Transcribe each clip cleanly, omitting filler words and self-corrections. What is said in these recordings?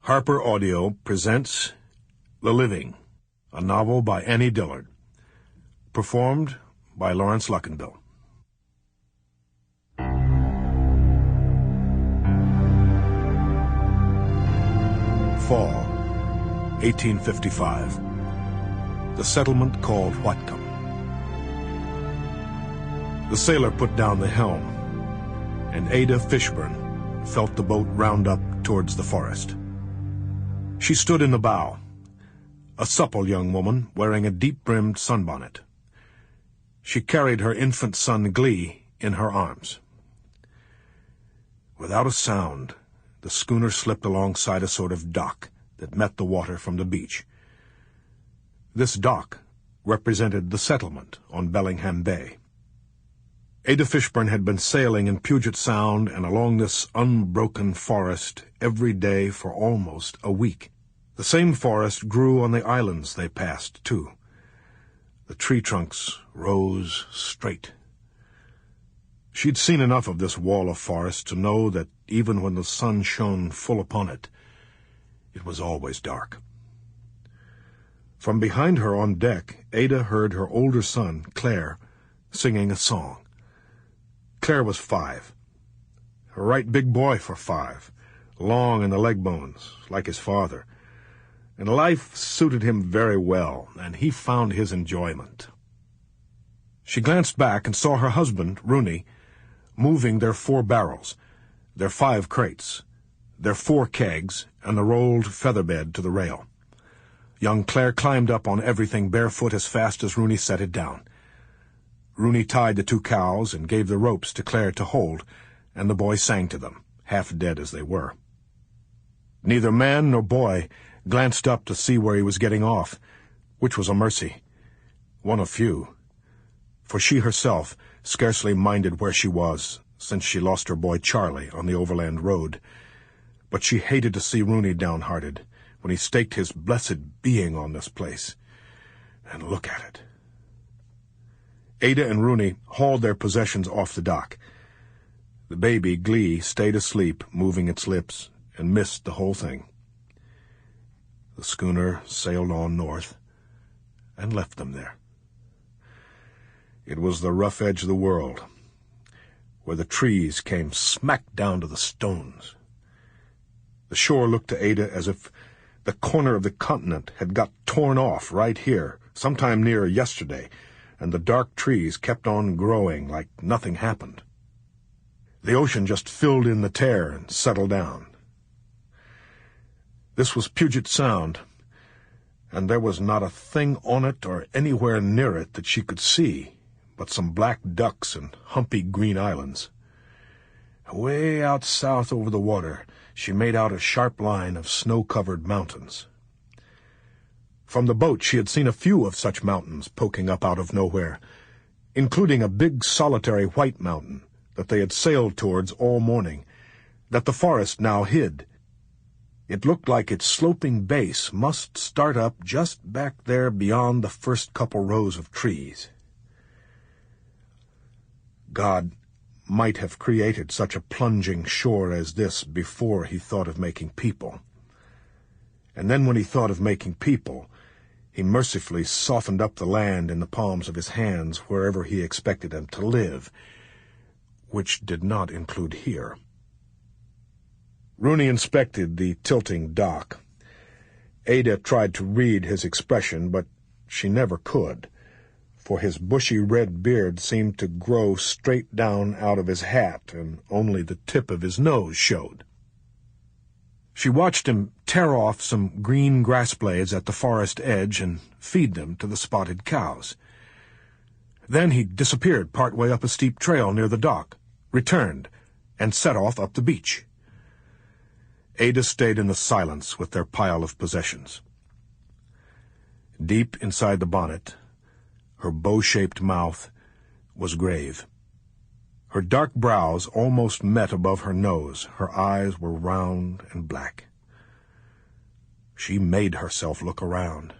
Harper Audio presents The Living, a novel by Annie Dillard, performed by Laurence Luckinbill. Fall, 1855. The settlement called Whatcom. The sailor put down the helm, and Ada Fishburne felt the boat round up towards the forest. She stood in the bow, a supple young woman wearing a deep-brimmed sunbonnet. She carried her infant son Glee in her arms. Without a sound, the schooner slipped alongside a sort of dock that met the water from the beach. This dock represented the settlement on Bellingham Bay. Ada Fishburne had been sailing in Puget Sound and along this unbroken forest every day for almost a week. The same forest grew on the islands they passed, too. The tree trunks rose straight. She'd seen enough of this wall of forest to know that even when the sun shone full upon it, it was always dark. From behind her on deck, Ada heard her older son, Claire, singing a song. Claire was 5. A right big boy for 5, long in the leg bones, like his father. And life suited him very well, and he found his enjoyment. She glanced back and saw her husband, Rooney, moving their 4 barrels, their 5 crates, their 4 kegs, and the rolled feather bed to the rail. Young Claire climbed up on everything barefoot as fast as Rooney set it down. Rooney tied the 2 cows and gave the ropes to Claire to hold, and the boy sang to them, half dead as they were. Neither man nor boy glanced up to see where he was getting off, which was a mercy, one of few, for she herself scarcely minded where she was since she lost her boy Charlie on the overland road. But she hated to see Rooney downhearted when he staked his blessed being on this place. And look at it. Ada and Rooney hauled their possessions off the dock. The baby, Glee, stayed asleep, moving its lips, and missed the whole thing. The schooner sailed on north and left them there. It was the rough edge of the world, where the trees came smack down to the stones. The shore looked to Ada as if the corner of the continent had got torn off right here, sometime near yesterday, and the dark trees kept on growing like nothing happened. The ocean just filled in the tear and settled down. This was Puget Sound, and there was not a thing on it or anywhere near it that she could see but some black ducks and humpy green islands. Away out south over the water, she made out a sharp line of snow-covered mountains. From the boat she had seen a few of such mountains poking up out of nowhere, including a big solitary white mountain that they had sailed towards all morning, that the forest now hid. It looked like its sloping base must start up just back there beyond the first couple rows of trees. God might have created such a plunging shore as this before he thought of making people. And then when he thought of making people, he mercifully softened up the land in the palms of his hands wherever he expected them to live, which did not include here. Rooney inspected the tilting dock. Ada tried to read his expression, but she never could, for his bushy red beard seemed to grow straight down out of his hat, and only the tip of his nose showed. She watched him tear off some green grass blades at the forest edge and feed them to the spotted cows. Then he disappeared part way up a steep trail near the dock, returned, and set off up the beach. Ada stayed in the silence with their pile of possessions. Deep inside the bonnet, her bow-shaped mouth was grave. Her dark brows almost met above her nose. Her eyes were round and black. She made herself look around.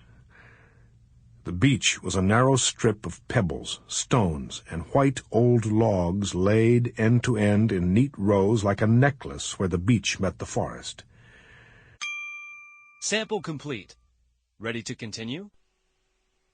The beach was a narrow strip of pebbles, stones, and white old logs laid end to end in neat rows like a necklace where the beach met the forest. Sample complete. Ready to continue?